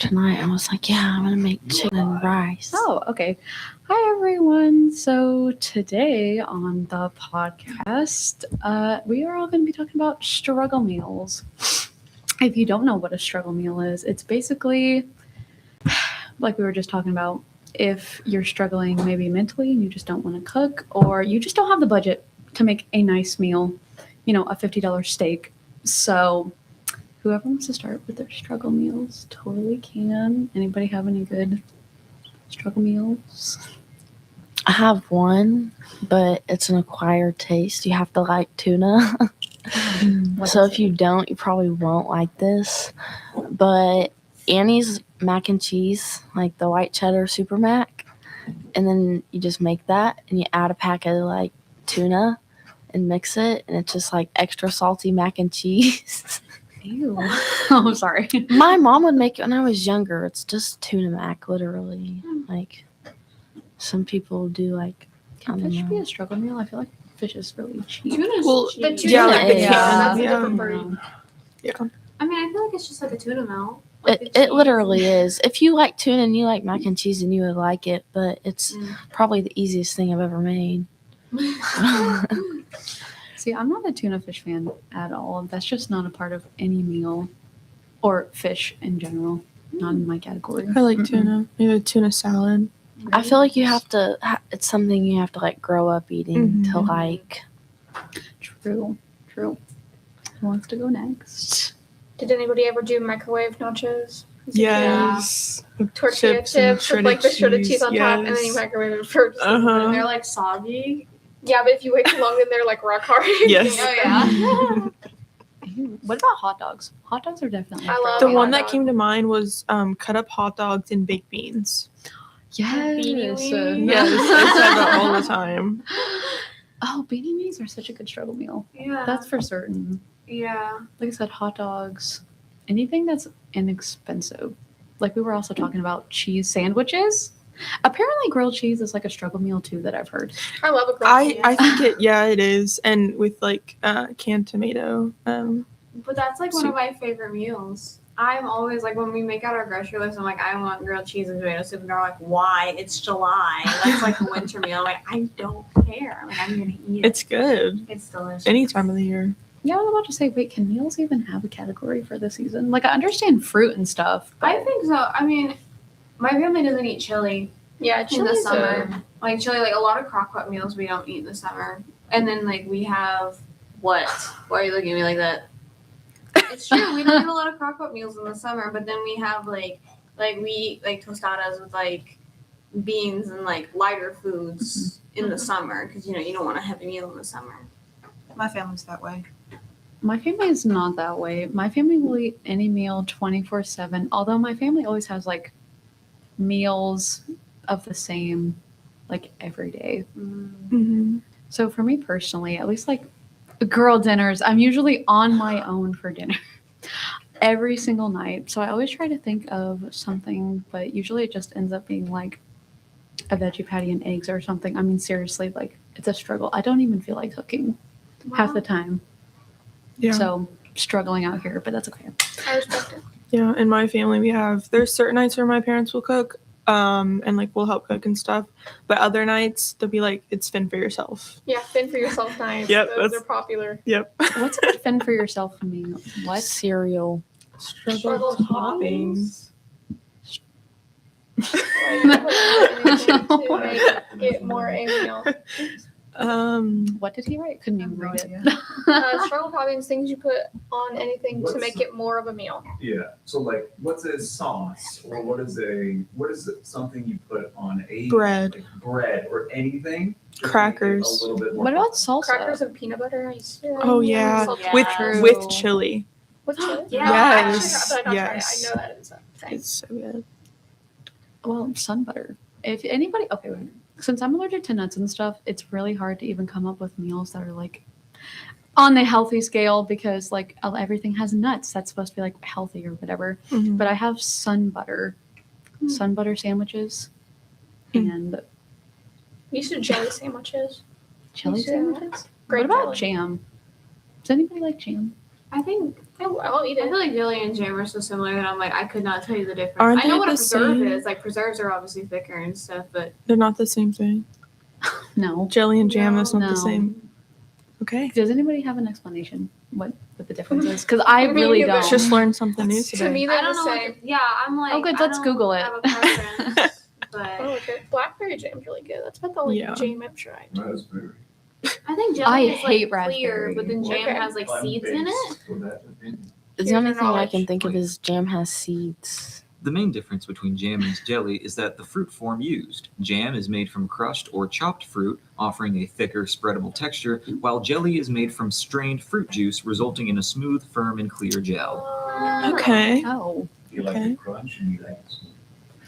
tonight. I was like, yeah, I'm gonna make chicken and rice. Oh, okay. Hi, everyone. So today on the podcast, we are all going to be talking about struggle meals. If you don't know what a struggle meal is, it's basically like we were just talking about. If you're struggling maybe mentally and you just don't want to cook, or you just don't have the budget to make a nice meal, a $50 steak. So whoever wants to start with their struggle meals totally can. Anybody have any good struggle meals? I have one, but it's an acquired taste. You have to like tuna. So if you don't, you probably won't like this. But Annie's mac and cheese, like the white cheddar super mac, and then you just make that and you add a pack of like tuna and mix it, and it's just like extra salty mac and cheese. Ew. Oh, sorry. My mom would make it when I was younger. It's just tuna mac, literally. Like, some people do like. Can fish be a struggle meal? I feel like fish is really cheap. Tuna's cheap. The tuna Yeah, like the yeah. can. That's a Yeah. different breed. Yeah. I mean, I feel like it's just like a tuna meal. Like the It cheese. literally is. If you like tuna and you like mac and cheese, then you would like it. But it's probably the easiest thing I've ever made. See, I'm not a tuna fish fan at all. That's just not a part of any meal or fish in general. Not in my category. I like tuna. Maybe a tuna salad. I feel like you have to. It's something you have to like grow up eating to like. True. Who wants to go next? Did anybody ever do microwave nachos? Yes. Tortilla chips with like the shredded cheese on top, and then you microwave it for just Uh-huh. They're like soggy. Yeah, but if you wait too long, then they're like rock hard. Yes. Oh yeah. Ew. What about hot dogs? Hot dogs are definitely. I love The hot one that dog. came to mind was cut up hot dogs and baked beans. Yes. Beanie weenies. Yes, I say that all the time. Oh, beanie weenies are such a good struggle meal. Yeah. That's for certain. Yeah. Like I said, hot dogs, anything that's inexpensive. Like we were also talking about cheese sandwiches. Apparently, grilled cheese is like a struggle meal too that I've heard. I love a grilled cheese. I think it is, and with like canned tomato. But that's like one of my favorite meals. I'm always like, when we make out our grocery list, I'm like, I want grilled cheese and tomato soup. And they're like, why? It's July. That's like a winter meal. I'm like, I don't care. Like, I'm going to eat it. It's good It's delicious. any time of the year. Yeah, I was about to say, wait, can meals even have a category for the season? Like I understand fruit and stuff. But I think so. I mean, my family doesn't eat chili Yeah, in the chili's summer. Like chili, like a lot of crock pot meals we don't eat in the summer. And then like we have what? Why are you looking at me like that? It's true. We don't eat a lot of crock pot meals in the summer, but then we have like we eat like tostadas with like beans and like lighter foods in the summer because you don't want a heavy meal in the summer. My family's that way. My family is not that way. My family will eat any meal 24/7. Although my family always has like meals of the same, like every day. Mm-hmm. So for me personally, at least like girl dinners, I'm usually on my own for dinner every single night. So I always try to think of something, but usually it just ends up being like a veggie patty and eggs or something. I mean, seriously, like it's a struggle. I don't even feel like cooking half the time. Yeah. So struggling out here, but that's okay. I respect it. Yeah, in my family there's certain nights where my parents will cook, and like we'll help cook and stuff. But other nights they'll be like, it's fend for yourself. Yeah, fend for yourself nights. Yep, Those that's- are popular. Yep. What's a good fend for yourself meal? What? Cereal. Struggle toppings. To make it more a meal. What did he write? Couldn't even read it. Struggle toppings, things you put on anything to make it more of a meal. Yeah. So like, what's a sauce, or what is something you put on a Bread. like bread or anything? just to make it Crackers. A little bit more. What about salsa? Crackers and peanut butter. I used to. Oh yeah, Salsa. with True. with chili. With chili? Yeah. Yes, I've actually not tried it. yes. I know that is a thing. It's so good. Well, sun butter. If anybody, okay, wait. Since I'm allergic to nuts and stuff, it's really hard to even come up with meals that are like on the healthy scale because like everything has nuts. That's supposed to be like healthy or whatever. Mhm. But I have sun butter sandwiches, and You should jelly sandwiches. chili Me too. sandwiches. Great What about jelly. jam? Does anybody like jam? I think I'll eat I it. feel like jelly and jam are so similar that I'm like I could not tell you the difference. Aren't I know they what a the preserve same? is. Like preserves are obviously thicker and stuff, but They're not the same thing. No. Jelly and jam is not No. the same. Okay. Does anybody have an explanation what the difference is? Because I Me really neither. don't. Just learned something new To today. me, I they're don't the know. same. I'm like. Oh, good, I let's don't Google it. Have a preference, but Oh, okay. Blackberry jam's really good. That's about the only Yeah. jam I've tried. Raspberry. I think jelly I is hate like clear, raspberry. but then jam Okay. has like seeds in it. The only your thing I can knowledge. think of is jam has seeds. The main difference between jam and jelly is that the fruit form used. Jam is made from crushed or chopped fruit, offering a thicker, spreadable texture, while jelly is made from strained fruit juice, resulting in a smooth, firm, and clear gel. Okay. Oh. You like Okay. the crunch and you like it smooth.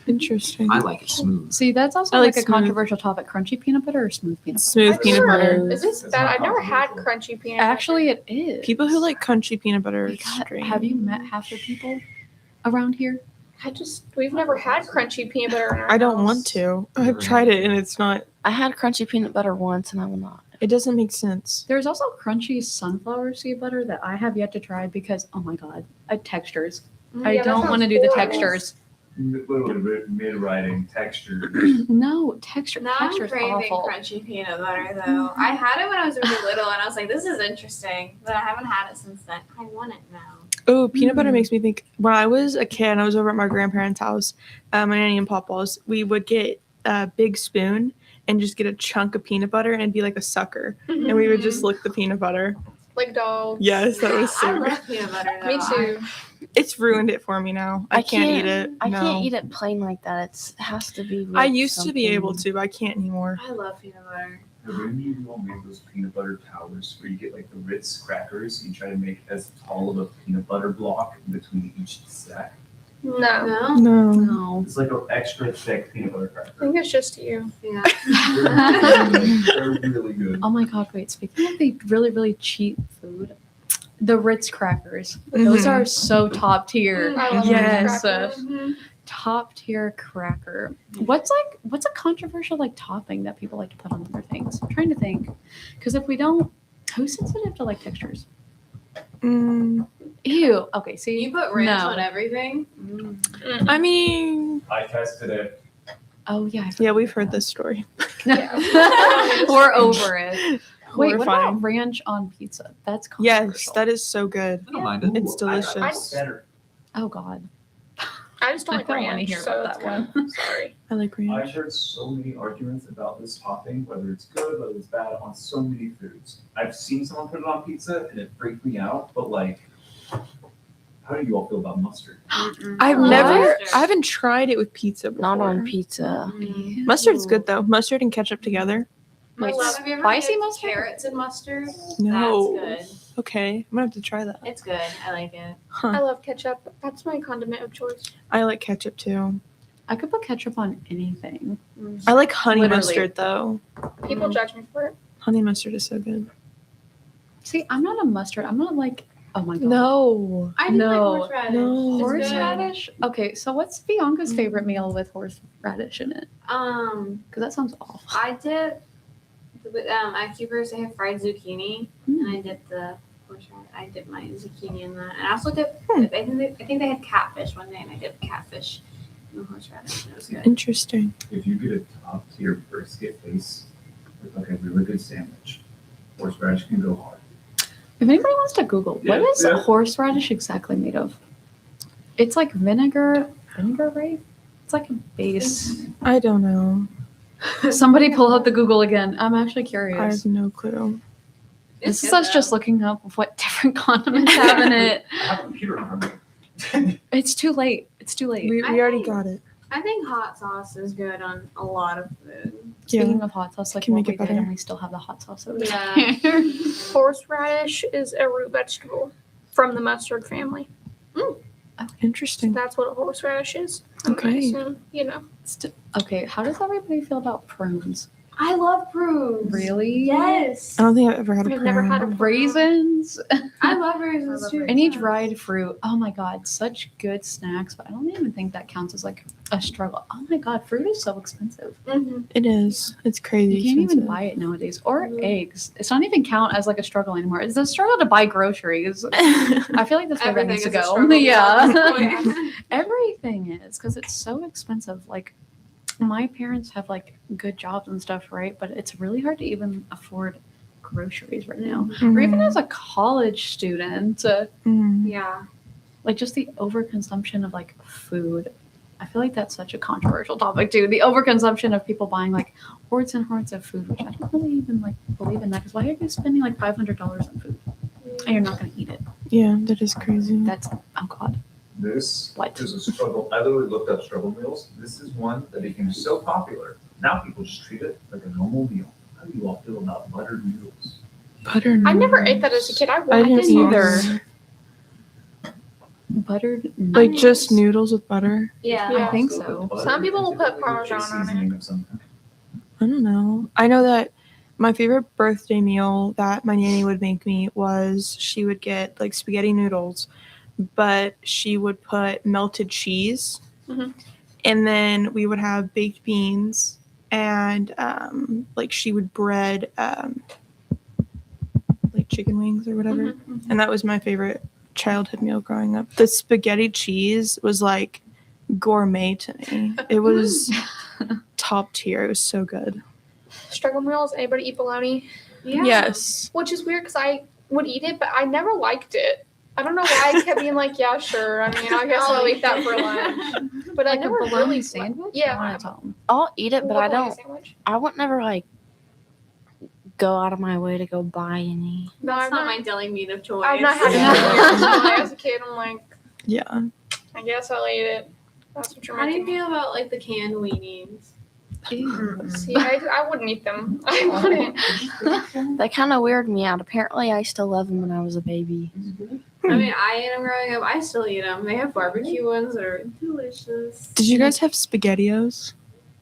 Interesting. I like it smooth. See, that's also I like like a smooth. controversial topic. Crunchy peanut butter or smooth peanut butter? Smooth I've peanut never- butter. Is this It's bad? not I've never had controversial. crunchy peanut butter. Actually, it is. People who like crunchy peanut butter My are God, strange. have you met half the people around here? We've never had crunchy peanut butter in our I don't house. want to. I've tried it and it's not. I had crunchy peanut butter once, and I will not. It doesn't make sense. There's also crunchy sunflower seed butter that I have yet to try because, oh my God, textures. I Yeah, that don't sounds want to do the horrible. textures. Literally mid-writing texture. No, texture. Now I'm Texture's craving awful. crunchy peanut butter though. I had it when I was really little, and I was like, "This is interesting," but I haven't had it since then. I want it now. Oh, peanut butter Mm. makes me think. When I was a kid, I was over at my grandparents' house, my nanny and papa's. We would get a big spoon and just get a chunk of peanut butter and be like a sucker, and we would just lick the peanut butter. Like dogs. Yes, that was I so good. love peanut butter. Though. Me too. It's ruined it for me now. I can't eat it. I No. can't eat it plain like that. It has to be. With I used to be something. able to, but I can't anymore. I love peanut butter. Have any of you all made those peanut butter towers where you get like the Ritz crackers and you try to make as tall of a peanut butter block between each stack? No. No. No. No. It's like an extra thick peanut butter I cracker. think it's just you. Yeah. They're really good. Oh my God, wait. Speaking of the really, really cheap food, the Ritz crackers. Those Mhm. are so top tier. I love Yes. crackers. Top tier cracker. What's a controversial like topping that people like to put on other things? I'm trying to think. Because if we don't, who's sensitive to like textures? Mm, Ew. Okay, see. You put ranch No. on everything. I mean, I tested it. Oh yeah. yeah, we've heard this story. We're over it. Wait, what Horrifying. about ranch on pizza? That's Yes, controversial. that is so good. I don't mind it. It's delicious. I- Better. Oh God. I just don't I like don't wanna ranch, hear so about that's that why. Sorry. I like I've ranch. heard so many arguments about this topping, whether it's good, whether it's bad, on so many foods. I've seen someone put it on pizza and it freaked me out, but like, how do you all feel about mustard? I've What? never, I haven't tried it with pizza before. Not on pizza. Mustard's good though. Mustard and ketchup together. Wait, I love Have you ever spicy had mustard? carrots and mustard? No. That's good. Okay, I'm gonna have to try that. It's good. I like it. I Huh. love ketchup. That's my condiment of choice. I like ketchup too. I could put ketchup on anything. I like honey Literally. mustard though. People judge me for it. Honey mustard is so good. See, I'm not a mustard. I'm not like, oh my God. No. I do No. like horseradish. No. It's good. Horseradish? Okay, so what's Bianca's favorite meal with horseradish in it? Because that sounds awful. I did. At Keepers, they have fried zucchini, and I did the horseradish. I dipped my zucchini in that, and I also dipped. I think they had catfish one day, and I dipped catfish in the horseradish. And it was good. Interesting. If you get a top tier brisket base with like a really good sandwich, horseradish can go hard. If anybody wants to Google, what Yeah, is yeah. horseradish exactly made of? It's like vinegar, right? It's like a base. I don't know. Somebody pull out the Google again. I'm actually I curious. have no clue. It's This is good, us just though. looking up what different condiments have in it. I have a computer in front of me. It's too late. It's too late. We I already think- got it. I think hot sauce is good on a lot of food. Speaking Yeah. of hot sauce, like Can what make we it did, better. and we still have the hot sauce over Yeah. there. Horseradish is a root vegetable from the mustard family. Interesting. That's what a horseradish is. Okay. So, you know. Okay, how does everybody feel about prunes? I love prunes. Really? Yes. I don't think I've ever had a I've never prune. had a Raisins. I love raisins too. Any dried fruit. Oh my god, such good snacks. But I don't even think that counts as like a struggle. Oh my god, fruit is so expensive. Mm-hmm. It is. It's crazy. You can't even expensive. buy it nowadays. Or Mhm. eggs. It's not even count as like a struggle anymore. It's a struggle to buy groceries. I feel like that's where that Everything needs to is a go. struggle. Yeah. Everything is because it's so expensive. Like my parents have like good jobs and stuff, right? But it's really hard to even afford groceries right now. Or even as a college student, Mhm. Yeah. like just the overconsumption of like food. I feel like that's such a controversial topic too. The overconsumption of people buying like hordes and hordes of food, which I don't really even like believe in that. Because why are you spending like $500 on food and you're not going to eat it? Yeah, that is crazy. That's oh god. This What? is a struggle. I literally looked up struggle meals. This is one that became so popular. Now people just treat it like a normal meal. How do you all feel about buttered noodles? Butter. I never ate that as a kid. I I wanted didn't this either. sauce. Buttered Like just noodles with butter. Yeah. Yeah. I think so. Some people will put Parmesan on it. I don't know. I know that my favorite birthday meal that my nanny would make me was she would get like spaghetti noodles, but she would put melted cheese, Mhm. and then we would have baked beans, and like she would bread like chicken wings or whatever, and that was my favorite childhood meal growing up. The spaghetti cheese was like gourmet to me. It was top tier. It was so good. Struggle meals. Anybody eat bologna? Yeah. Yes. Which is weird because I would eat it, but I never liked it. I don't know why I kept being like, yeah, sure. I mean, I guess I'll eat that for lunch. But I like a never bologna really sandwich. Yeah. Or its own? I'll eat it, but I bologna don't. Sandwich? I would never like go out of my way to go buy any. No, That's I've not not. my deli meat of choice. I've not had Yeah. it as a kid. I'm like, Yeah. I guess I'll eat it. That's what you're How do you making. feel about like the canned weenies? See, I wouldn't eat them. I wouldn't. They kind of weird me out. Apparently, I used to love them when I was a baby. I mean, I ate them growing up. I still eat them. They have barbecue ones that are delicious. Did you guys have SpaghettiOs?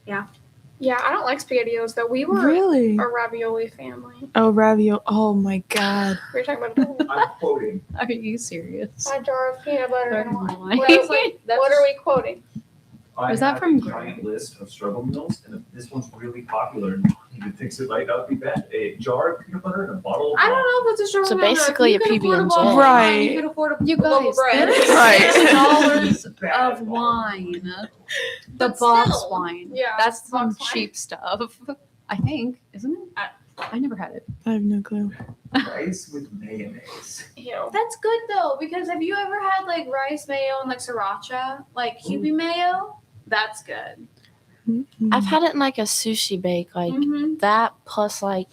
Yeah, I don't like SpaghettiOs though. We were Really? a ravioli family. Oh, ravioli. Oh my god. We were talking about I'm quoting. Are you serious? a jar of peanut butter and Oh wine. my. What, I was like, what are we quoting? I Was that have from a giant list of struggle meals, and this one's really popular. And you could fix it right out the bat. A jar of peanut butter and a bottle of I don't wine. know if it's a struggle So meal or not. basically If you a can afford PB&J. bottle of wine, Right. You can afford a You loaf guys, of bread. Right. $6 Bad of bottle. wine. The But box still. wine. Yeah, That's some box wine. cheap stuff. I think, isn't it? I never had it. I have no clue. Rice with mayonnaise. Ew. That's good though, because have you ever had like rice mayo and like sriracha, like Hubie mayo? That's good. I've had it in like a sushi bake, like Mm-hmm. that plus like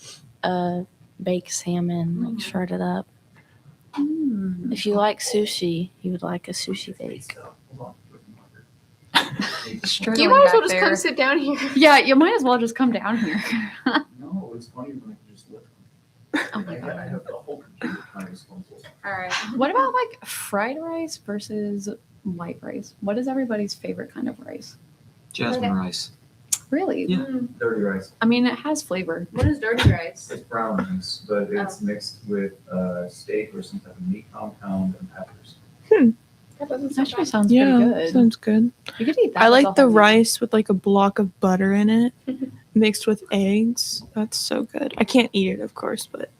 baked salmon, like shredded up. Mm. If you like sushi, you would like a sushi bake. Hold on. Straight You away might as well back just there. come sit down here. Yeah, you might as well just come down here. No, it's funny when I can just lift Oh them. my I god. have the whole computer trying to console. All right. What about like fried rice versus white rice? What is everybody's favorite kind of rice? Jasmine rice. Really? Yeah. Dirty rice. I mean, it has flavor. What is dirty rice? It's brown rice, but it's mixed with steak or some type of meat compound and peppers. That doesn't It sound actually bad. sounds Yeah, pretty good. sounds good. You could eat that. I with like a the whole meal. rice with like a block of butter in it, mixed with eggs. That's so good. I can't eat it, of course, but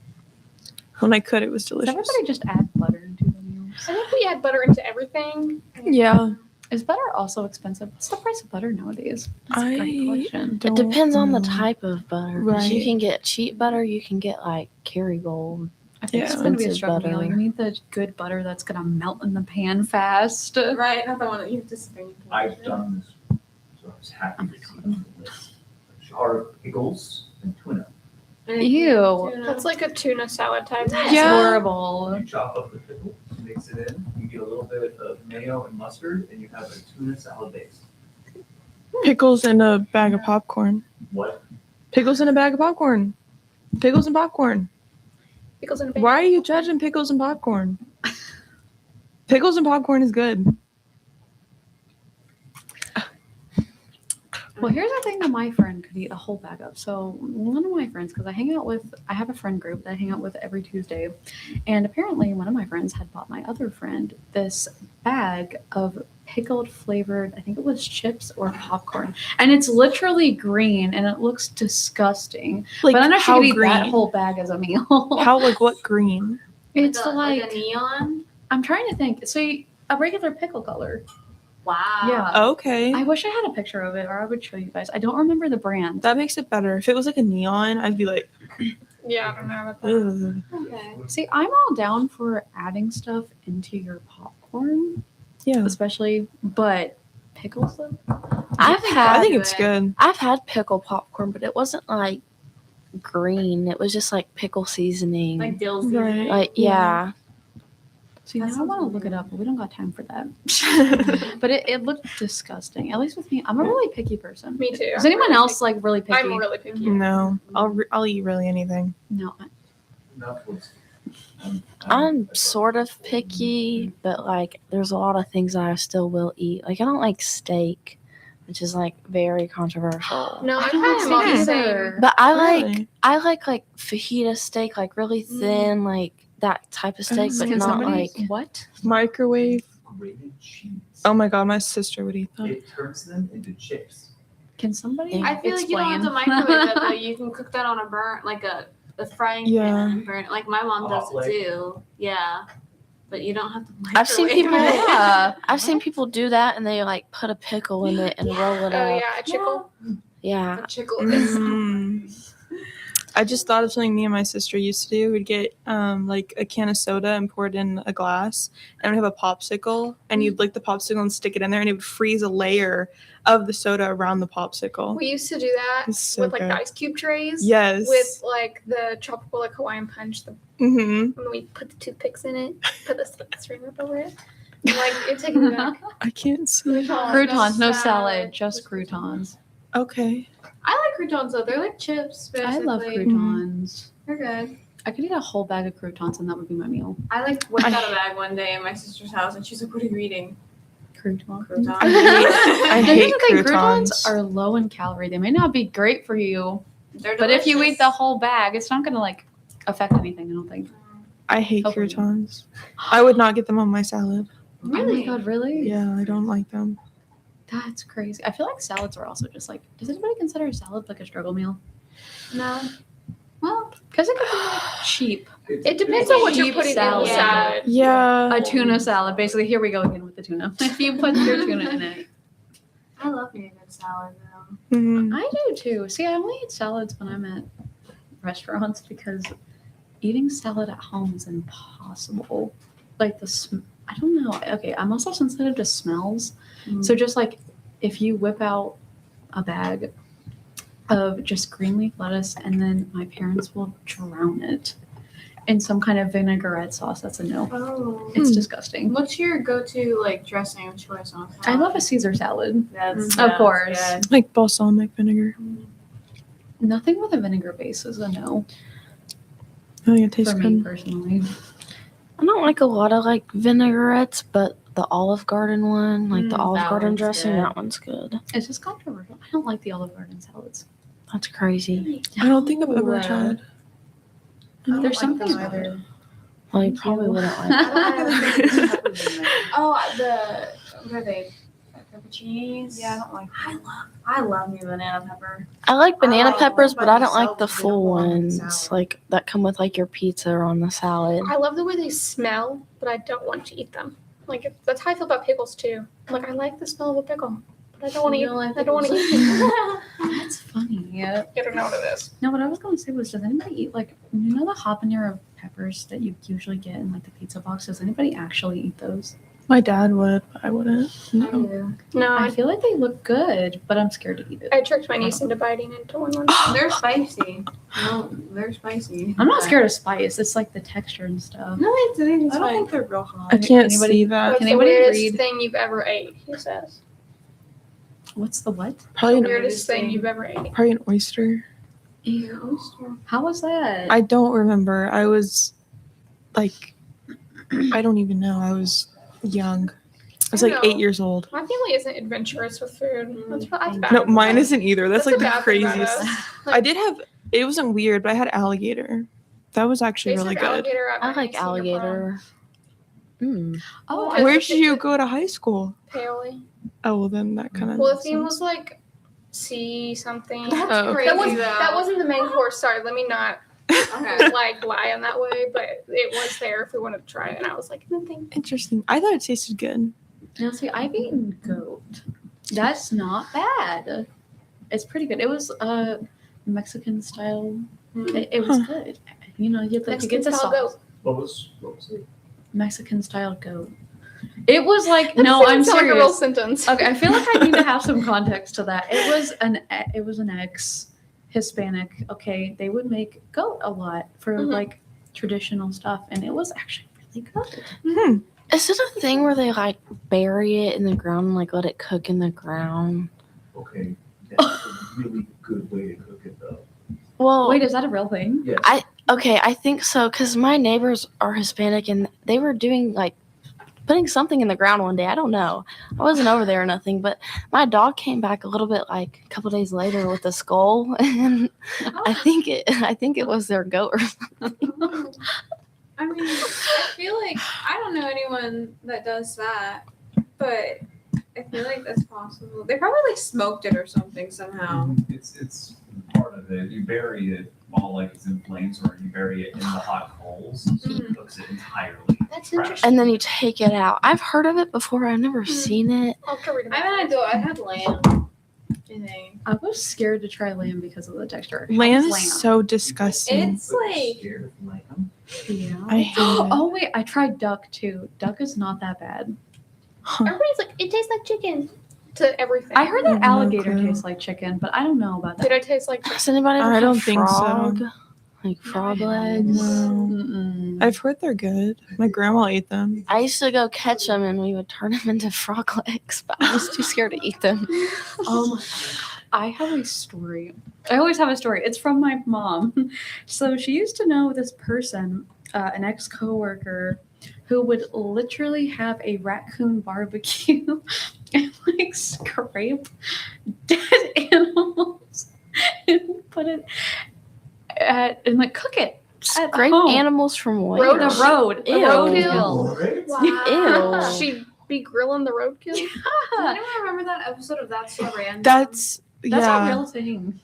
when I could, it was Does delicious. everybody just add butter into the meals? I think we add butter into everything. Yeah, Is butter also expensive? What's the price of butter nowadays? That's a great I question. It depends on the know. type of butter. 'Cause you Right. can get cheap butter, you can get like Kerrygold. I think Yeah. it's going to be a Expensive struggle meal. butter. You need the good butter that's going to melt in the pan fast. Right, not the one that you have to spring. I've done this, so I was happy to see it on the list. A jar of pickles and tuna. Ew. That's like a tuna salad type. That's Yeah. horrible. You chop up the pickle, mix it in, you get a little bit of mayo and mustard, and you have a tuna salad base. pickles in a bag of popcorn. What? Pickles in a bag of popcorn. Pickles and popcorn. Pickles and bacon. Why are you judging pickles and popcorn? Pickles and popcorn is good. Well, here's the thing that my friend could eat a whole bag of. So one of my friends, because I have a friend group that I hang out with every Tuesday, and apparently one of my friends had bought my other friend this bag of pickled flavored, I think it was chips or popcorn, and it's literally green and it looks disgusting. Like but I know she how could eat green? that whole bag as a meal. How like what green? It's like a neon. I'm trying to think. So a regular pickle color. Wow. Yeah. Okay. I wish I had a picture of it, or I would show you guys. I don't remember the brand. That makes it better. If it was like a neon, I'd be like, Yeah, I don't know about that. ugh. Okay. See, I'm all down for adding stuff into your popcorn, Yeah. especially, but pickles though. I've I had think it's good. I've had pickle popcorn, but it wasn't like green. It was just like pickle seasoning. Like dill Right. seasoning. Like yeah. See, That now I sounds want to look it weird. up, but we don't got time for that. But it looked disgusting. At least with me, I'm a really picky person. Me too. Is anyone else like really picky? I'm really picky. No, I'll eat really anything. No. Not what's- I'm sort of picky, but like there's a lot of things that I still will eat. Like I don't like steak, which is like very controversial. No, I I don't kind like of on the steak same. either. But I Really? like fajita steak, like really thin, like that type of steak, but Can not somebody like what? Microwave. Grated cheese. Oh my god, my sister would eat that. It turns them into chips. Can somebody? I feel like you don't have to explain? microwave it though. You can cook that on a burn, like a frying pan. Yeah. And burn it. Like my mom does Hot it too. Yeah. But you don't have to microwave I've seen people. it. Yeah. I've seen people do that, and they like put a pickle in it and roll it Oh up. yeah, a chickle. Yeah. A chickle is Mm. I just thought of something me and my sister used to do. We'd get like a can of soda and pour it in a glass, and we'd have a popsicle, and you'd lick the popsicle and stick it in there, and it would freeze a layer of the soda around the popsicle. We used to do that It's so with like good. the ice cube trays. Yes. With like the tropical like Hawaiian punch, Mm-hmm. when we put the toothpicks in it, put the string up over it. And, like it taking me back. I can't see. Croutons, no salad. salad, just croutons. Okay. I like croutons though. They're like chips. I love basically. croutons. They're good. I could eat a whole bag of croutons and that would be my meal. I like whipped out a bag one day at my sister's house, and she's like, "What are you eating?" Croutons. Croutons. I hate Now, here's the thing, croutons. are low in calorie. They may not be great for you, They're but if you delicious. eat the whole bag, it's not gonna like affect anything. I don't think. I hate Hopefully. croutons. I would not get them on my salad. Really? Oh my god, really? Yeah, I don't like them. That's crazy. I feel like salads are also just like. Does anybody consider a salad like a struggle meal? No. Well, Because it could be like cheap. It depends on what you're Cheap putting salad. in the salad. Yeah. A tuna salad. Basically, here we go again with the tuna. If you put your tuna in it. I love me a good salad though. Mhm. I do too. See, I only eat salads when I'm at restaurants because eating salad at home is impossible. Like I don't know. Okay, I'm also sensitive to smells. So just like if you whip out a bag of just green leaf lettuce and then my parents will drown it in some kind of vinaigrette sauce, that's a no. Oh. It's disgusting. What's your go-to like dressing of choice on salad? I love a Caesar salad. That's Of course. good. Like balsamic vinegar. Nothing with a vinegar base is a no I think it tastes for me good. personally. I don't like a lot of like vinaigrettes, but the Olive Garden one, like the Olive that Garden one's dressing, good. that one's good. It's just controversial. I don't like the Olive Garden salads. That's crazy. I don't think I've ever No. tried. There's something about it. Well, you probably wouldn't like it. Oh, what are they? Pepperoncinis? Yeah, I don't like I love me banana pepper. I like banana like peppers, one but I by don't like the themselves, they full don't belong in ones, salad. like that come with like your pizza or on the salad. I love the way they smell, but I don't want to eat them. Like that's how I feel about pickles too. Like I like the smell of a pickle, but I don't want to eat. I don't want to eat it. That's funny. Yeah. I don't know what it is. No, what I was going to say was, does anybody eat like you know the habanero peppers that you usually get in like the pizza box? Does anybody actually eat those? My dad would, but I wouldn't. No, I I, feel like they look good, but I'm scared to eat it. I tricked my niece into biting into one once. They're spicy. No, they're spicy. I'm not scared of spice. It's like the texture and stuff. No, it's I don't fine. think they're real hot. I can't Anybody- see that. What's Can the anybody weirdest read? thing you've ever ate? He says. What's the what? Probably The an, weirdest thing you've ever ate. probably an oyster. Ew. How was that? I don't remember. I was like, I don't even know. I was young. was I like know. 8 years old. My family isn't adventurous with food. That's bad. No, mine isn't either. That's like a the bad thing about craziest. us. I did have. It wasn't weird, but I had alligator. That was actually They really served good. alligator at I my like senior prom. alligator. Mm. Oh, Because Where the did you theme- go to high school? Paoli. Oh, well, then that kind of. Well, the theme was like sea something. That's Oh, okay. crazy. That though. wasn't the main course. Sorry, let me not Okay. like lie in that way, but it was there if we wanted to try it, and I was like, no, thank Interesting. I thought it tasted good. Now, see, I've eaten goat. That's not bad. It's pretty good. It was Mexican style. It was good. You know, you get the style sauce. goat. What was it? Mexican style goat. It was like That no, doesn't I'm sound like a real serious. sentence. Okay, I feel like I need to have some context to that. It was an ex-Hispanic. Okay, they would make goat a lot for Mhm. like traditional stuff, and it was actually really good. Is it a thing where they like bury it in the ground and like let it cook in the ground? Okay, that's a really good way to cook it though. Well, Wait, is that a real thing? Yes. okay, I think so because my neighbors are Hispanic and they were doing like putting something in the ground one day. I don't know. I wasn't over there or nothing, but my dog came back a little bit like a couple days later with a skull, and I think it was their goat. Or I mean, I feel like I don't know anyone that does that, but I feel like that's possible. They probably like smoked it or something somehow. It's part of it. You bury it while like it's in flames, or you bury it in the hot coals, so it cooks it entirely. That's Fresh. interesting. And then you take it out. I've heard of it before. I've never seen it. I'll have to read about I mean, it. I had lamb. I think I was scared to try lamb because of the texture. Lamb How's is so disgusting. it's like Scared of lamb? Yeah. I hate it. Oh wait, I tried duck too. Duck is not that bad. Everybody's like, it tastes like chicken to everything. I heard that No alligator clue. tastes like chicken, but I don't know about that. Did I taste like chicken? Does anybody ever I have don't think so. frog? Like frog legs? No. Mm-mm. I've heard they're good. My grandma ate them. I used to go catch them and we would turn them into frog legs, but I was too scared to eat them. I have a story. I always have a story. It's from my mom. So she used to know this person, an ex-coworker, who would literally have a raccoon barbecue and like scrape dead animals and put it and like cook it. At Scrape home. animals from where? Road- The road. The Ew. roadkill. Right? Wow. Ew. She'd be grilling the roadkill. does anyone remember that episode of That's So Random? That's That's yeah. a real thing.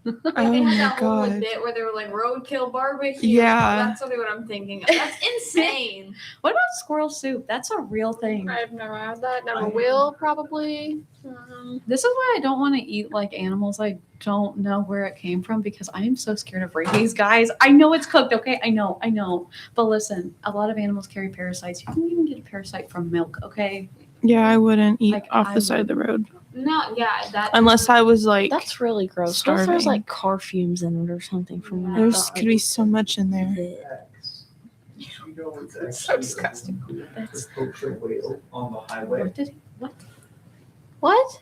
Oh They had my that whole like, god. bit where they were like roadkill barbecue. Yeah. That's totally what I'm thinking of. That's insane. What about squirrel soup? That's a real thing. I've never had that. Never will, probably. This is why I don't want to eat like animals I don't know where it came from because I am so scared of rabies, guys. I know it's cooked, okay? I know. But listen, a lot of animals carry parasites. You can even get a parasite from milk, okay? Yeah, I wouldn't eat Like, off I the side of the road No, yeah, that unless I was like. That's really gross. What if there's Starving. like car fumes in it or something from one of There's the- could be so much in there. You know, it's actually So disgusting. to poach a whale on the highway. What? What?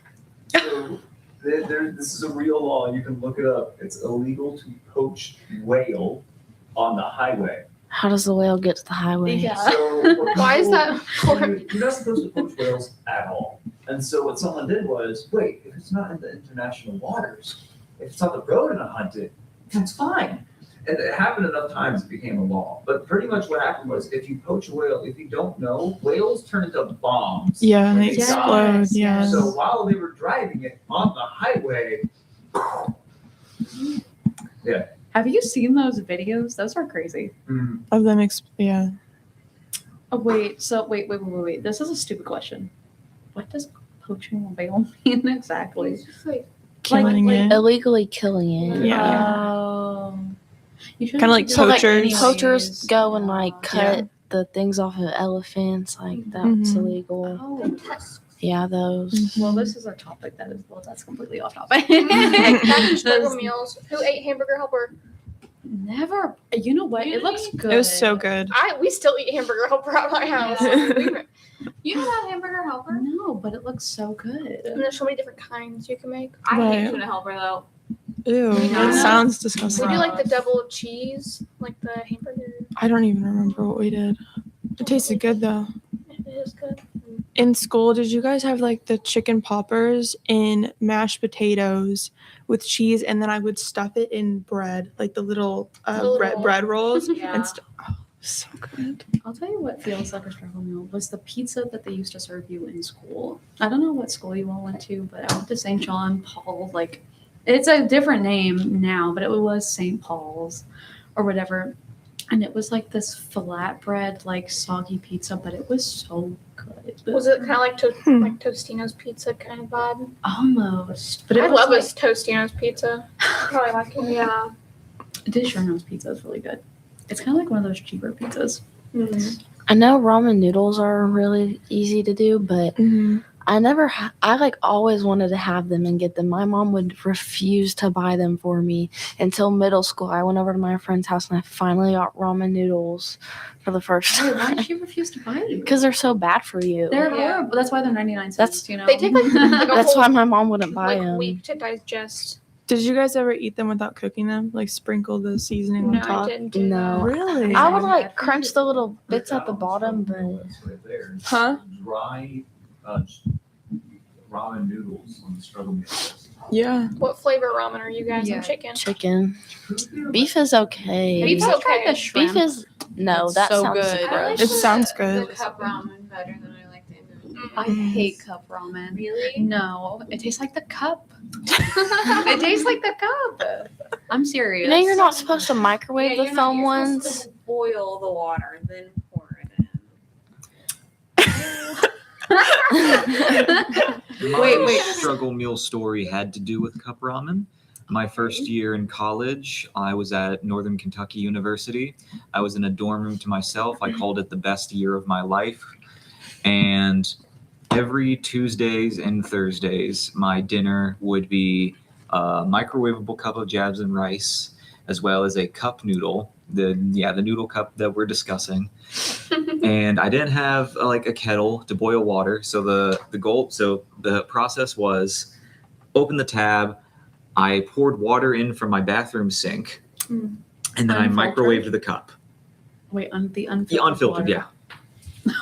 So this is a real law. You can look it up. It's illegal to poach whale on the highway. How does the whale get to the highway? Yeah. So Why is that? You're not supposed to poach whales at all. And so what someone did was, wait, if it's not in the international waters, if it's on the road and I hunt it, that's fine. And it happened enough times it became a law. But pretty much what happened was, if you poach a whale, if you don't know, whales turn into bombs. Yeah, and when they Yes, explode. Yeah. yes. So while they were driving it on the highway, Have you seen those videos? Those are crazy. Of them, yeah. Oh, wait. This is a stupid question. What does poaching a whale mean exactly? It's just like, Killing like- it. Illegally killing it. Yeah. Oh. You shouldn't Kinda like do So that like Poachers. poachers go and Yeah. like cut the things off of elephants, like that's Mhm. illegal. Oh. Yeah, those. Well, this is a topic that's completely off topic. back to struggle Those- meals. Who ate hamburger helper? Never. You know what? It looks good. It was so good. We still eat hamburger helper at my house. You don't have hamburger helper? No, but it looks so good. And there's so many different kinds you can make. I hate Right. tuna helper though. Ew, We that don't. sounds We disgusting. do like the double cheese, like the hamburger. I don't even remember what we did. It tasted good though. It is good. in school, did you guys have like the chicken poppers in mashed potatoes with cheese, and then I would stuff it in bread, like the little bread rolls, Yeah. and oh, so good. I'll tell you what feels like a struggle meal was the pizza that they used to serve you in school. I don't know what school you all went to, but I went to St. John Paul. Like, it's a different name now, but it was St. Paul's or whatever. And it was like this flatbread, like soggy pizza, but it was so good. Was it kind of like like Tostino's pizza kind of vibe? Almost, but it I was love like, this Tostino's pizza. Probably like it. Yeah. DiGiorno's pizza is really good. It's kind of like one of those cheaper pizzas. I know ramen noodles are really easy to do, but I never, I like always wanted to have them and get them. My mom would refuse to buy them for me until middle school. I went over to my friend's house and I finally got ramen noodles for the first Wait, why time. did she refuse to buy you? Because they're so bad for you. They're Yeah. horrible. That's why they're 99 cents. That's- You know. They take like a That's whole why my mom wouldn't buy like them. week to digest. Did you guys ever eat them without cooking them? Like sprinkle the seasoning No, on I top? didn't do No. Really? I would Yeah. like crunch the little bits at the bottom, but Right there. Huh? Dry ramen noodles on the struggle meal list. Yeah. that. What flavor ramen are you guys Yeah. in chicken? chicken. Beef is okay. Beef's Have you tried okay. the shrimp? Beef is no. It's that so sounds good. I like It sounds the good. cup ramen better than I like the individual. I hate cup ramen. Really? No, it tastes like the cup. It tastes like the cup. I'm serious. You know you're not supposed to microwave Yeah, the foam you're ones. supposed to boil the water, then pour it in. My Wait. struggle meal story had to do with cup ramen. My first year in college, I was at Northern Kentucky University. I was in a dorm room to myself. I called it the best year of my life. And every Tuesdays and Thursdays, my dinner would be a microwavable cup of jabs and rice, as well as a cup noodle. The noodle cup that we're discussing. And I didn't have like a kettle to boil water, so the process was open the tab, I poured water in from my bathroom sink, and then I Unfiltered? microwaved the cup. Wait, the unfiltered. The unfiltered, water. yeah.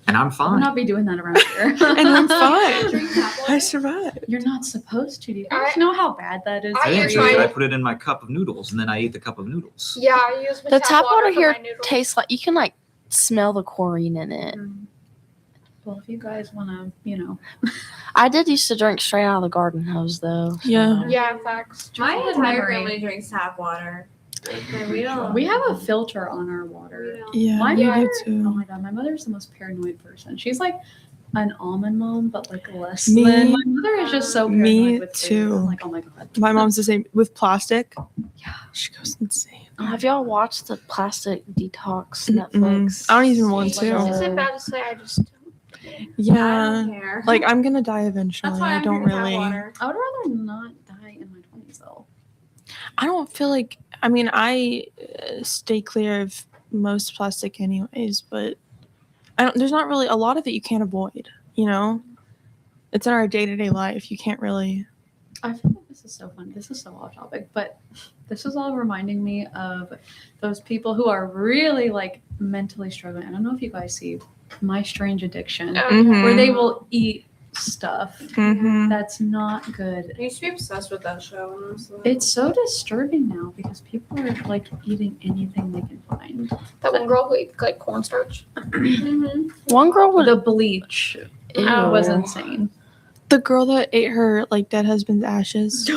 And I'm I would fine. not be doing that around here. And I'm fine. Drink tap water? I survived. You're not supposed to. Do you guys know how bad that is? I I didn't tried choose it. I it. put it in my cup of noodles, and then I ate the cup of noodles. Yeah, I use my The tap water for here my noodles. tastes like you can like smell the chlorine in it. Well, if you guys want to, I did used to drink straight out of the garden hose though. Yeah. Yeah, facts. My Just entire memory. family drinks tap water. And we don't. we have a filter on our We water. don't. Yeah, My me mother, too. oh my god, my mother's the most paranoid person. She's like an almond mom, but like less Me- than. My mother is just so paranoid Me with food. too. I'm like, oh my god. My mom's the same with plastic. Yeah. She goes insane. Have y'all watched the Plastic Detox Mm-mm. Netflix? I don't even want to. Is it bad to say I just don't? I Yeah. don't care. Like I'm gonna die eventually. That's why I I'm don't drinking tap really. water. I would rather not die in my 20s though. I don't feel like. I mean, I stay clear of most plastic anyways, but I don't. There's not really a lot of it you can't avoid. You know, it's in our day-to-day life. You can't really. I feel like this is so fun. This is so off topic, but this is all reminding me of those people who are really like mentally struggling. I don't know if you guys see My Strange Addiction, Mhm. where they will eat stuff Mm-hmm. that's not good. I used to be obsessed with that show. Honestly. It's so disturbing now because people are like eating anything they can find. That one girl who ate like cornstarch. Mm-hmm. One girl would The bleach Ew. was insane. The girl that ate her like dead husband's ashes.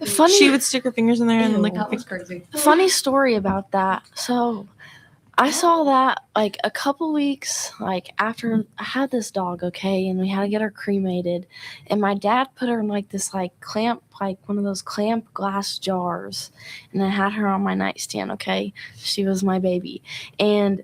funny. She would stick her fingers in there and Ew. like. That was crazy. Funny story about that. So I saw that like a couple weeks like after I had this dog, okay, and we had to get her cremated, and my dad put her in like this like clamp, like one of those clamp glass jars, and I had her on my nightstand, okay. She was my baby. And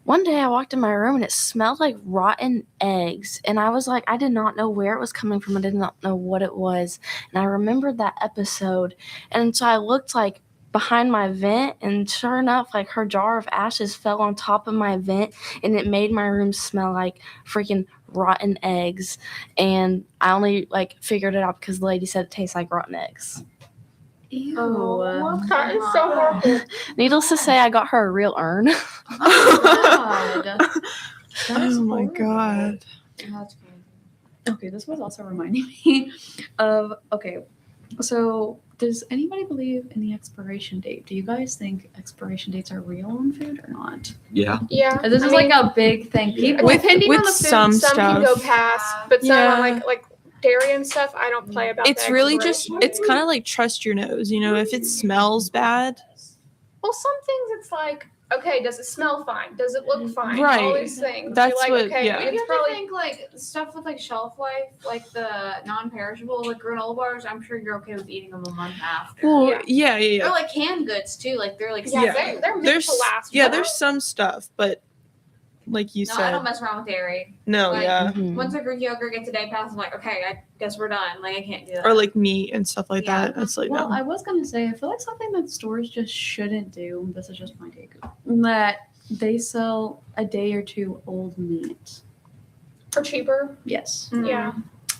one day I walked in my room and it smelled like rotten eggs, and I was like, I did not know where it was coming from. I did not know what it was, and I remembered that episode, and so I looked like behind my vent, and sure enough, like her jar of ashes fell on top of my vent, and it made my room smell like freaking rotten eggs. And I only like figured it out because the lady said it tastes like rotten eggs. Ew. That is so horrible. Needless to say, I got her a real urn. Oh my god. That is Oh my horrible. god. That's crazy. Okay, this was also reminding me of, okay, so does anybody believe in the expiration date? Do you guys think expiration dates are real on food or not? Yeah. Yeah. This is like a big thing. People, Depending with on the food, some can go stuff. past, but some Yeah. on like dairy and stuff, I don't play about. It's the really just, expiration it's date. kind of like trust your nose. You know, if it smells bad, Well, some things it's like, okay, does it smell fine? Does it look fine? All Right. these things. That's You're like, what- okay, yeah. You it's have probably to think like stuff with like shelf life, like the non-perishable, like granola bars. I'm sure you're okay with eating them a month after. well, Yeah. yeah. Or like canned goods too. Like they're like yeah, Yeah. they're meant There's to last. yeah, but there's some stuff, but like you no, I said, don't mess around with dairy. no, like- yeah, Mhm. Once a Greek yogurt gets a day pass, I'm like, okay, I guess we're done. Like I can't do that. or like meat and stuff like Yeah. that. That's like well, no. I was gonna say, I feel like something that stores just shouldn't do, this is just my take, that they sell a day or two old meat. for cheaper. Yes. Yeah.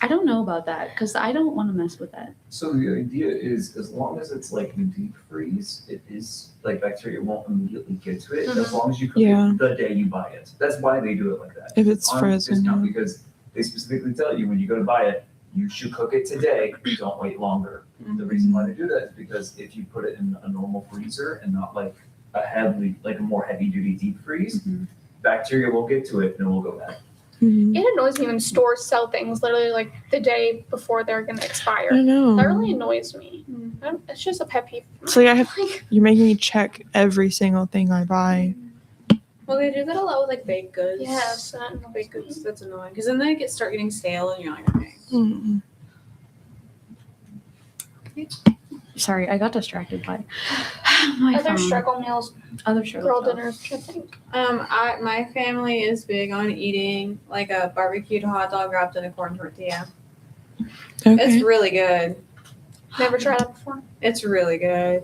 I don't know about that because I don't want to mess with that. So the idea is, as long as it's like in deep freeze, it is like bacteria won't immediately get to it. As long as you cook Yeah. it the day you buy it. That's why they do it like that. If it's on frozen, discount yeah. because they specifically tell you when you go to buy it, you should cook it today. Don't wait longer. The reason why they do that is because if you put it in a normal freezer and not like a more heavy duty deep freeze, Mhm. bacteria will get to it and it will go bad. Mhm. It annoys me when stores sell things literally like the day before they're gonna expire. I know. That really annoys me. It's just a pet peeve. So yeah, you're making me check every single thing I buy. Well, they do that a lot with like baked goods. Yes, that annoys Baked me. goods. That's annoying because then they start getting stale and you're like, okay. Mm-mm. Sorry, I got distracted by my Other phone. struggle meals, Other struggle girl stuff. dinners, I think. My family is big on eating like a barbecued hot dog wrapped in a corn tortilla. Okay. It's really good. Never tried that before. It's really good.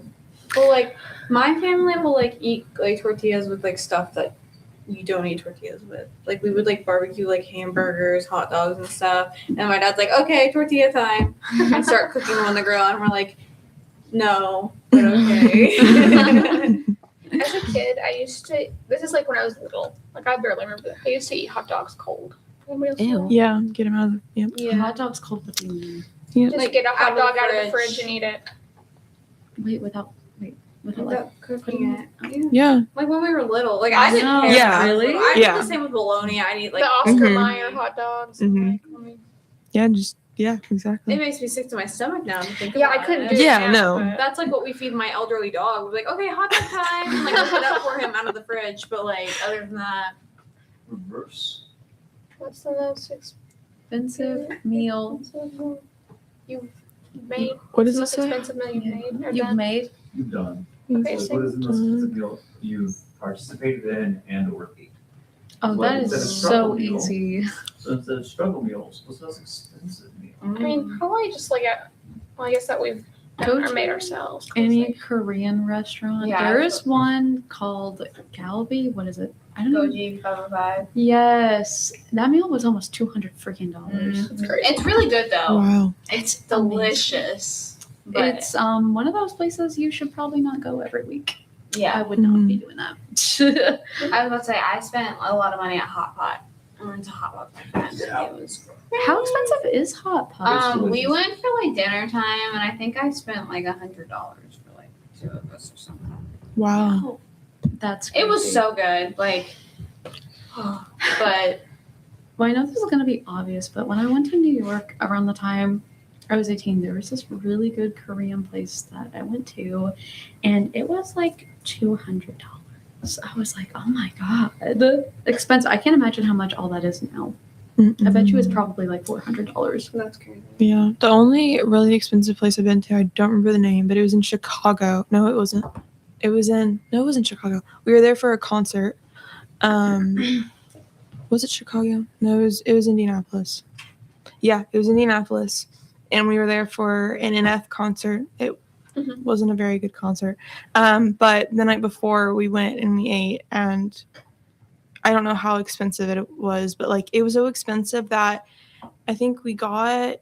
Well, like my family will like eat like tortillas with like stuff that you don't eat tortillas with. Like we would like barbecue like hamburgers, hot dogs, and stuff. And my dad's like, "Okay, tortilla time," and start cooking them on the grill. And we're like, "No, but okay." As a kid, I used to. This is like when I was little. Like I barely remember. I used to eat hot dogs cold. Anybody else Ew. know? Yeah, get them out of the. Yep. Yeah. Hot dog's cold with you. Just Like, get a hot out of the dog out of the fridge. fridge and eat it. Without like Without cooking it. Yeah. Yeah. Like when we were little. Like I I didn't know. care. Yeah. Really? I did Yeah. the same with bologna. I eat like The Oscar Mhm. Mayer hot dogs. Mhm. Like, I mean, Yeah. Just yeah. it Exactly. makes me sick to my stomach now to think yeah, about I couldn't it. do it. Yeah, now, no. but- That's like what we feed my elderly dog. We're like, okay, hot dog time. And, like, open it up for him out of the fridge. But like, other than that, Reverse. What's the most expensive meal expensive you've made? What does it Most say? expensive meal you've made? Or you've done? made? You've done. Okay, So so what is the most expensive meal you've participated in and or ate? Oh, Well, that instead of is struggle so meal. easy. So instead of struggle meals, what's the most expensive meal? I mean, probably just like I guess that we've done or made ourselves. Any Korean restaurant. Yeah, There I is one called Galbi. What is it? I don't know. Goji 505. Yes, that meal was almost $200 freaking dollars. It's crazy. It's really good though. Wow. It's delicious. But It's one of those places you should probably not go every week. I yeah, would not be doing that. I was about to say I spent a lot of money at Hot Pot. I went to Hot Pot with my friends. Yeah. It was How expensive is hot pot? we delicious. went for like dinner time, and I think I spent like $100 for like 2 of us or something. Wow. That's It was crazy. so good, like, but Well, I know this is going to be obvious, but when I went to New York around the time I was 18, there was this really good Korean place that I went to, and it was like $200. I was like, oh my God, the expense. I can't imagine how much all that is now. I bet you it's probably like $400. that's crazy. Yeah. The only really expensive place I've been to, I don't remember the name, but it was in Chicago. No, it wasn't. It was in Chicago. We were there for a concert. Was it Chicago? No, it was Indianapolis. Yeah, it was Indianapolis. And we were there for an NF concert. It Mhm. wasn't a very good concert. But the night before we went and we ate, and I don't know how expensive it was, but like it was so expensive that I think we got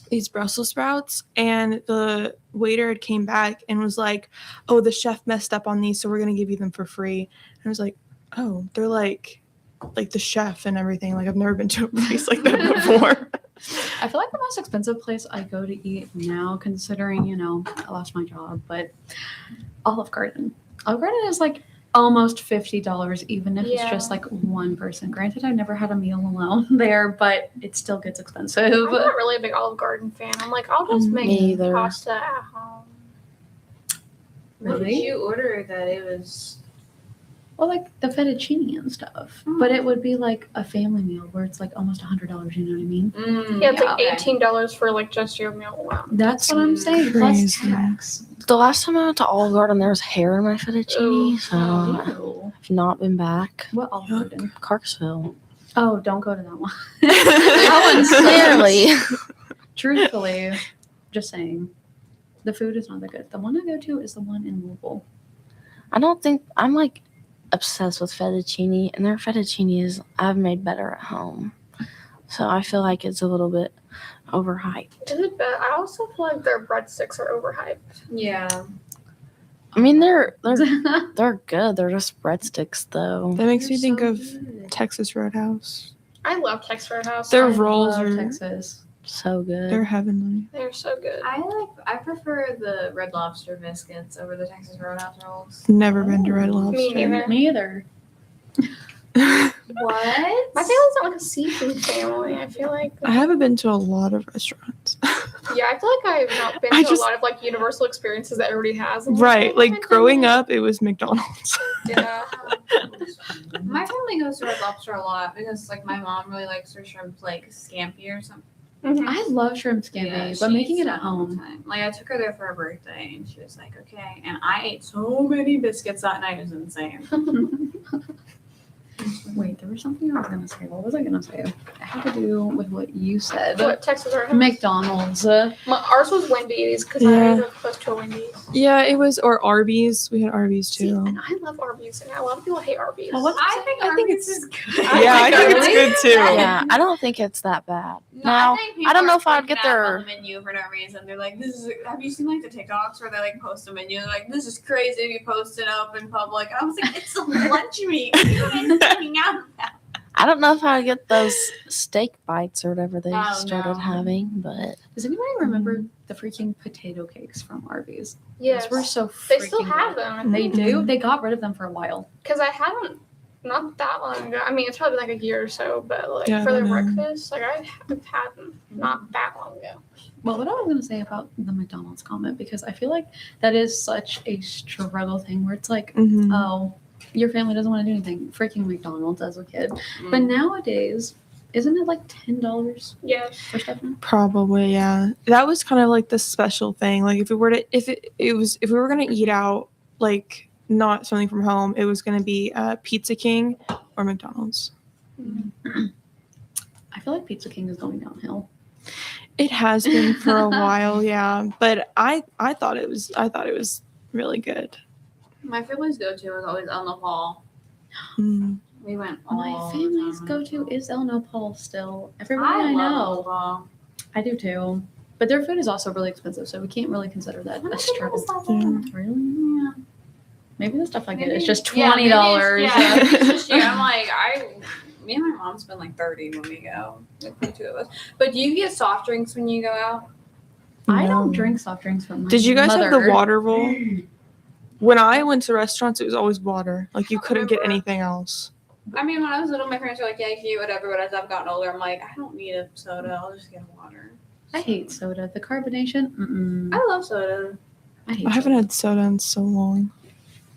these Brussels sprouts, and the waiter came back and was like, "Oh, the chef messed up on these, so we're gonna give you them for free." And I was like, "Oh, they're like like the chef and everything. Like I've never been to a place like that before. I feel like the most expensive place I go to eat now, considering, you know, I lost my job, but Olive Garden. Olive Garden is like almost $50, even if it's just like one person. Granted, I've never had a meal alone there, but it still gets expensive. I'm not really a big Olive Garden fan. I'm like, I'll just make Me either. pasta at home. What did Really? you order that it was? Well, like the fettuccine and stuff. But it would be like a family meal where it's like almost $100, you know what I mean? Yeah, it's like okay. $18 for like just your meal alone. That's what I'm saying. Plus Crazy. tax. The last time I went to Olive Garden, there was hair in my fettuccine, Ooh. so Ew. I've not been back. What Olive Garden? Clarksville. Oh, don't go to that one. That one's clearly. Truthfully, just saying, the food is not that good. The one I go to is the one in Louisville. I don't think I'm like obsessed with fettuccine, and their fettuccine is I've made better at home, so I feel like it's a little bit overhyped. Is it bad? I also feel like their breadsticks are overhyped. Yeah. I mean, they're good. They're just breadsticks, though. That makes me They're think so of good. Texas Roadhouse. I love Texas Roadhouse. Their I rolls love are Texas. So good. they're heavenly. They're so good. I prefer the Red Lobster biscuits over the Texas Roadhouse rolls. Never been to Red Oh. Lobster. Me neither. Me either. What? My family's not like a seafood family. I feel like. I haven't been to a lot of restaurants. Yeah, I feel like I've not been I to just- a lot of like universal experiences that everybody has. I'm Right, oh, like my growing goodness. up, it was McDonald's. Yeah. My family goes to Red Lobster a lot because like my mom really likes her shrimp like scampi or something. Mhm. I love shrimp scampi, Yeah, but she making eats it at all the home. time. Like I took her there for her birthday and she was like, okay. And I ate so many biscuits that night, it was insane. Wait, there was something I was gonna say. What was I gonna say? It had to do with what you said. What Texas Roadhouse? McDonald's. Ours was Wendy's because Yeah. I live close to a Wendy's. Yeah, it was, or Arby's. We had Arby's See, too. and I love Arby's, and a lot of people hate Arby's. Well, what's- I think it's- is good. Yeah, I think it's good too. Yeah, I don't think it's that bad. No, Now, think I people don't know are if I'd freaking get out their- on the menu for no reason. They're like, "This is." Have you seen like the TikToks where they like post a menu? They're like, "This is crazy to be posted up in public." I was like, "It's a lunch meat. What are you guys hanging out about?" I don't know if I'd get those steak bites or whatever they Oh, started no. having, but Does anybody remember the freaking potato cakes from Arby's? Yes. Those were so They freaking still have good. them. They do. They got rid of them for a while. Because I haven't, not that long ago. I mean, it's probably been like a year or so, but like Yeah, for I their know. breakfast, like I have had them not that long ago. Well, what I was gonna say about the McDonald's comment, because I feel like that is such a struggle thing where it's like, Mhm. oh, your family doesn't want to do anything. Freaking McDonald's as a kid. But nowadays, isn't it like $10 Yes. for stuff now? Probably, yeah. That was kind of like the special thing. Like if we were gonna eat out, like not something from home, it was gonna be Pizza King or McDonald's. I feel like Pizza King is going downhill. It has been for a while, yeah. But I thought it was really good. My family's go-to was always El Nopal. Mm. We went all My the family's time. go-to is El Nopal still. Everybody I I love know. El Nopal. I do too. But their food is also really expensive, so we can't really consider that a struggle. Really? Yeah. Maybe the stuff I get Maybe- is just yeah, maybe it's- $20. Yeah, maybe it's just you. I'm like, me and my mom spend like 30 when we go, like the two of us. But do you get soft drinks when you go out? I don't No. drink soft drinks from my Did you guys have the mother. water roll? When I went to restaurants, it was always water. Like you I don't couldn't get remember. anything else. I mean, when I was little, my parents were like, yeah, cute, whatever. But as I've gotten older, I'm like, I don't need a soda. I'll just get water. I hate soda. The carbonation, I love soda. I hate I haven't soda. had soda in so long.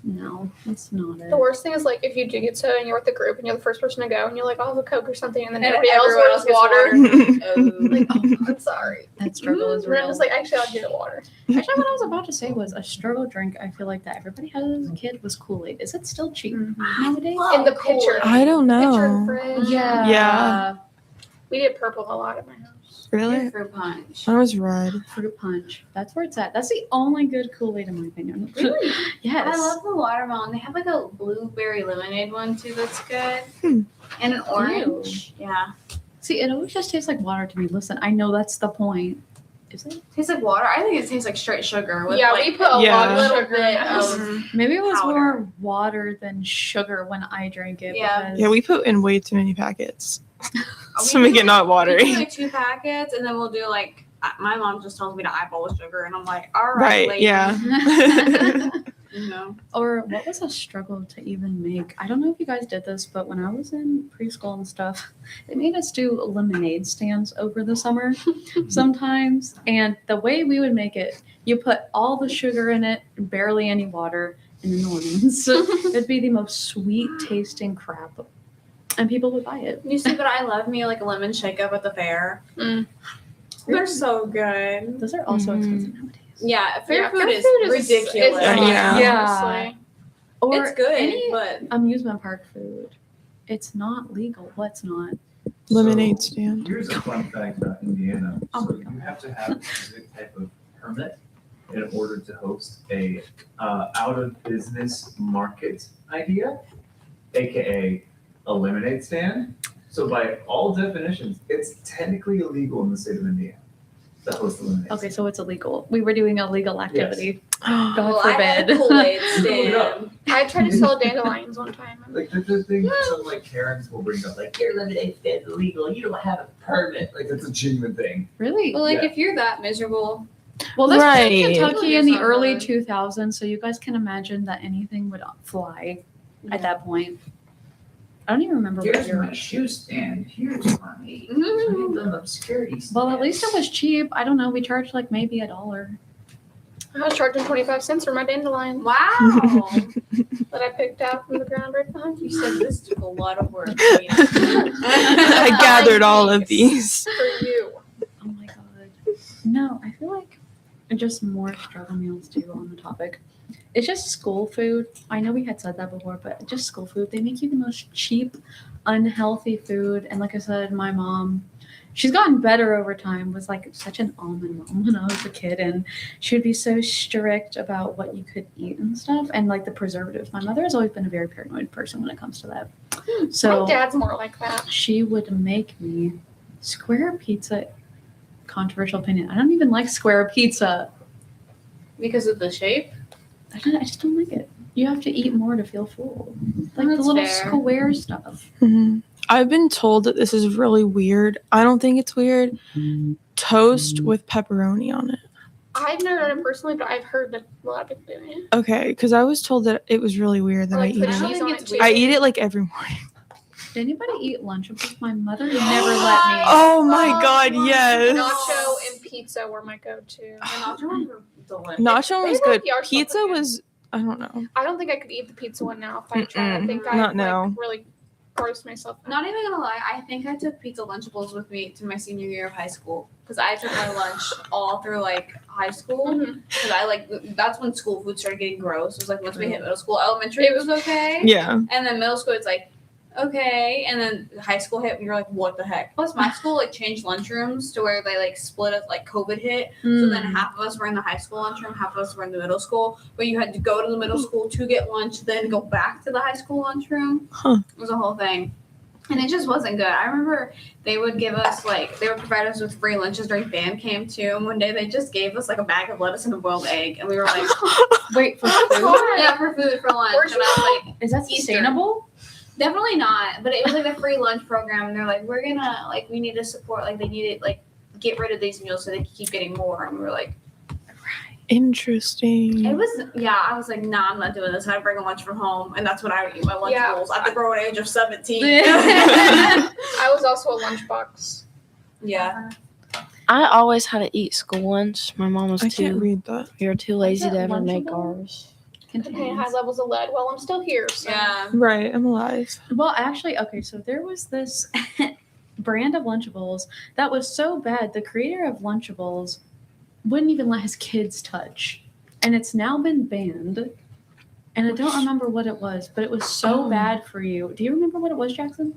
No, it's not it. The worst thing is like if you do get soda and you're with the group and you're the first person to go and you're like, I'll have a Coke or something, and then And everybody else everyone orders else gets water. water. Like, oh, I'm sorry. That struggle is And I'm real. just like, actually, I'll get water. Actually, what I was about to say was a struggle drink I feel like that everybody had as a kid was Kool-Aid. Is it still cheap nowadays? In the pitcher. I don't Pitcher and know. fridge. Yeah. Yeah. We did purple a lot at my house. Really? Fruit punch. I was red. Fruit punch. That's where it's at. That's the only good Kool-Aid in my opinion. Really? Yes. I love the watermelon. They have like a blueberry lemonade one too that's good. Hmm. And an orange. Yeah. See, it always just tastes like water to me. Listen, I know that's the point. Is it? Tastes like water. I think it tastes like straight sugar. With Yeah, like, we put a Yeah. lot of little sugar in bit ours. of Maybe it was powder. more water than sugar when I drank it. Yeah. because- Yeah, we put in way too many packets. We To make do it not We do watery. like 2 packets, and then we'll do like my mom just tells me to eyeball with sugar, and I'm like, all Right, right, lady. yeah. You know. Or what was a struggle to even make? I don't know if you guys did this, but when I was in preschool and stuff, they made us do lemonade stands over the summer sometimes. And the way we would make it, you put all the sugar in it, barely any water, and then the lemons. It'd be the most sweet tasting crap. And people would buy it. You see, but I love me like a lemon shake up at the fair. Mm. They're so good. Those are also Mhm. expensive nowadays. Yeah, fair Yeah, food fair is food ridiculous. Is Yeah. Yeah. honestly. Or It's good, any but amusement park food. It's not legal. What's not? Lemonade So, stand. Here's a fun fact about Indiana. Oh So my God. you have to have a specific type of permit in order to host a out of business market idea, aka a lemonade stand. So by all definitions, it's technically illegal in the state of Indiana to host a lemonade Okay, so it's illegal. We were doing a legal activity. God well, I had forbid. a Kool-Aid Look it up. stand. I tried to sell dandelions one time. Like the thing that some like Karens will bring up, like your lemonade stand is illegal, you don't have a permit. Like that's a genuine thing. Really? But like, Yeah. if you're that miserable, Well, this was Right. in Kentucky in the It's not early good. 2000s, so you guys can imagine that anything would fly at that point. I don't even remember what year. shoe stand. Here's my random obscurity stand. Well, at least it was cheap. I don't know. We charged like maybe $1. I was charging 25 cents for my dandelion wow. that I picked out from the ground right behind You you. said this took a lot of work. I gathered all of these. For you. Oh my god. No, I feel like just more struggle meals too on the topic. It's just school food. I know we had said that before, but just school food. They make you the most cheap, unhealthy food. And like I said, my mom, she's gotten better over time, was like such an almond mom when I was a kid. And she would be so strict about what you could eat and stuff. And like the preservatives. My mother has always been a very paranoid person when it comes to that. So My dad's more like that. she would make me square pizza. Controversial opinion. I don't even like square pizza. Because of the shape? I just don't like it. You have to eat more to feel full. Like the That's little fair. square stuff. Mhm. I've been told that this is really weird. I don't think it's weird. Toast with pepperoni on it. I've never done it personally, but I've heard that a lot of people doing it. Okay, because I was told that it was really weird that I Like eat put it. cheese on it it's too. I eat it like every morning. Did anybody eat Lunchables? My mother never let me. Oh my god, yes. Nacho and pizza were my go-to. The nacho ones were delicious. Nacho was They good. really are Pizza something. was, I don't know. I don't think I could eat the pizza one now if I tried. I Mm-mm. think I Not like now. really grossed myself out. Not even gonna lie, I think I took pizza Lunchables with me to my senior year of high school because I took my lunch all through like high school Mhm. because I like that's when school food started getting gross. It was like once we hit middle school, elementary it was okay, Yeah. and then middle school it's like okay, and then high school hit and you're like what the heck. Plus my school like changed lunchrooms to where they like split us like COVID hit, so then half of us were in the high school lunchroom, half of us were in the middle school. But you had to go to the middle school to get lunch, then go back to the high school lunchroom. Huh. It was a whole thing. And it just wasn't good. I remember they would give us they would provide us with free lunches during band camp too. And one day they just gave us like a bag of lettuce and a boiled egg, and we were like, Wait for That's food. hard. yeah, for food for lunch. Where'd And you I was like, Is that Easter. sustainable? definitely not. But it was like a free lunch program, and they're like, we're gonna we need to support they needed get rid of these meals so they could keep getting more. And we were like. Interesting. It was I was like, nah, I'm not doing this. I bring a lunch from home, and that's when I would eat my lunch Yeah. bowls at the growing age of 17. I was also a lunchbox. Yeah. I always had to eat school lunch. My mom was I can't too. read that. We were too lazy Is to it ever make Lunchable? ours. Contain high levels of lead. Well, I'm still here. So. Yeah. Right, I'm alive. Well, actually, okay, so there was this brand of Lunchables that was so bad. The creator of Lunchables wouldn't even let his kids touch. And it's now been banned. And I don't remember what it was, but it was so Oh. bad for you. Do you remember what it was, Jackson?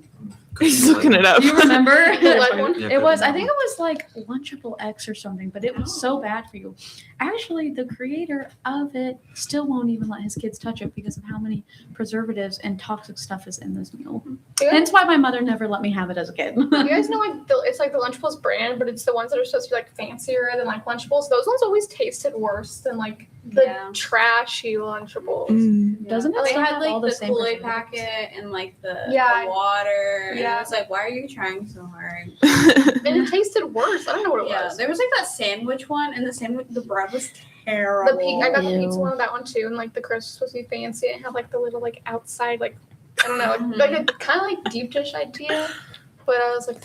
He's looking it up. Do you remember? The lead one? Yeah, It was, I think it was like Lunchable X or something, but it was so bad for you. Actually, the creator of it still won't even let his kids touch it because of how many preservatives and toxic stuff is in this meal. Do you Hence why my mother never let me have it as a kid. You guys know it's like the Lunchables brand, but it's the ones that are supposed to be like fancier than like Lunchables. Those ones always tasted worse than like the Yeah. trashy Lunchables. Doesn't it They still had have like all the same Kool-Aid preservatives? packet and like the Yeah. water. And Yeah. it's like, why are you trying so hard? And it tasted worse. I don't know what it Yeah, was. there was like that sandwich one, and the bread was terrible. I got the Ew. pizza one of that one too, and like the crust was supposed to be fancy. It had like the little like outside like I don't know like a kind of like deep dish idea, but I was like,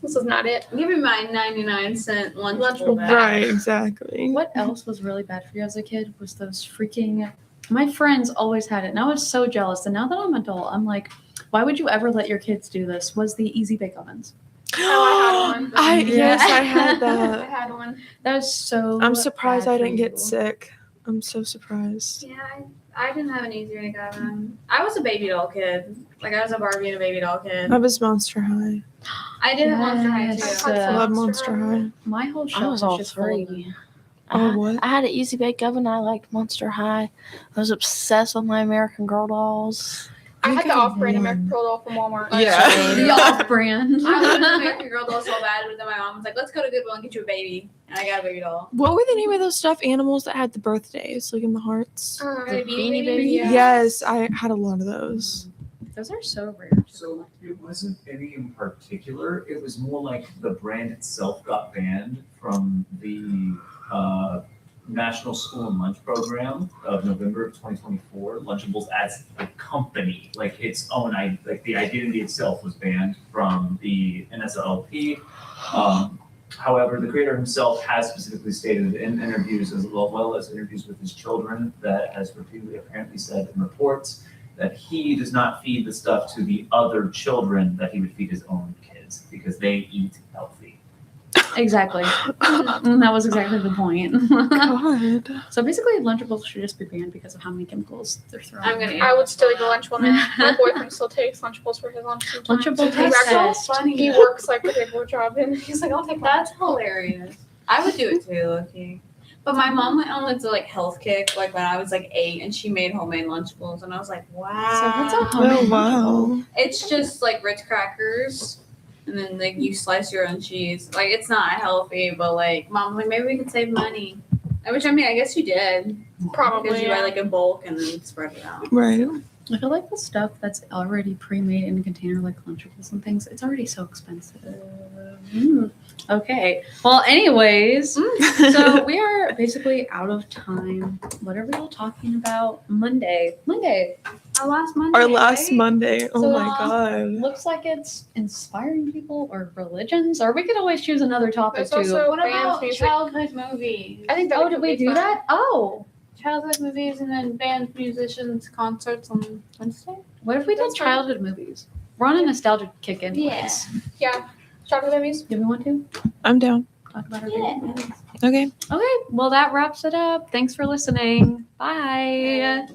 this is not it. Give me my 99-cent Lunchable Lunchable bag. Right, exactly. What else was really bad for you as a kid was those freaking. My friends always had it, and I was so jealous. And now that I'm an adult, I'm like, why would you ever let your kids do this? Was the Easy Bake Ovens. Oh, I had one. Yes, I had I that. had one. That was so. I'm surprised bad I for didn't get you. sick. I'm so surprised. Yeah, I didn't have an easy bake oven. I was a baby doll kid. Like, I was a Barbie and a baby doll kid. I was Monster High. I did have Monster High Yes. too. I had I love some Monster High. My whole I shelf was was all just full of them. three. Oh, what? I had an Easy Bake Oven. I liked Monster High. I was obsessed with my American Girl dolls. I You had the got off-brand one. American Girl doll from Walmart. Yeah. The off-brand. I wanted an American Girl doll so bad, but then my mom was like, let's go to Goodwill and get you a baby. And I got a baby doll. What were the name of those stuffed animals that had the birthdays, like in the hearts? The Beanie Baby? Yeah. Yes, I had a lot of those. Those are so rare. So it wasn't any in particular. It was more like the brand itself got banned from the National School and Lunch Program of November of 2024. Lunchables as a company, like its own, like the identity itself was banned from the NSLP. However, the creator himself has specifically stated in interviews, as well as interviews with his children, that has repeatedly apparently said in reports that he does not feed the stuff to the other children that he would feed his own kids because they eat healthy. Exactly. That was exactly the point. God. So basically, Lunchables should just be banned because of how many chemicals they're throwing. I'm gonna eat I would still eat a Lunchwoman. My boyfriend still takes Lunchables for his lunch sometimes. Lunchable He taste works- test. He works like a paper job, and he's like, I'll take that. That's hilarious. I would do it too, okay. But my mom went on like a health kick like when I was like 8, and she made homemade Lunchables, and I was like, wow. So what's a Oh, homemade wow. It's just like Ritz crackers, and then like you slice your own cheese. Like it's not healthy, but like mom's like maybe we could save money. Which I mean, I guess you did. Because Probably. you buy like in bulk and then spread it out. Right. I feel like the stuff that's already pre-made in a container, like Lunchables and things, it's already so expensive. Okay. Well, anyways, so we are basically out of time. What are we all talking about? Monday. Our last Monday. Our last right? Monday. Oh So, my God. Looks like it's inspiring people or religions, or we could always choose another topic There's too. also What bands, about music. childhood movies? I think that Oh, did we could be do fun. that? Oh, Childhood movies and then bands, musicians, concerts on Wednesday. what if we did That's fine. childhood movies? We're on a nostalgic kick anyways. Yeah. Chocolate babies. Do we want to I'm down. talk about our Yeah. favorite movies? Okay. Okay, well that wraps it up. Thanks for listening. Bye.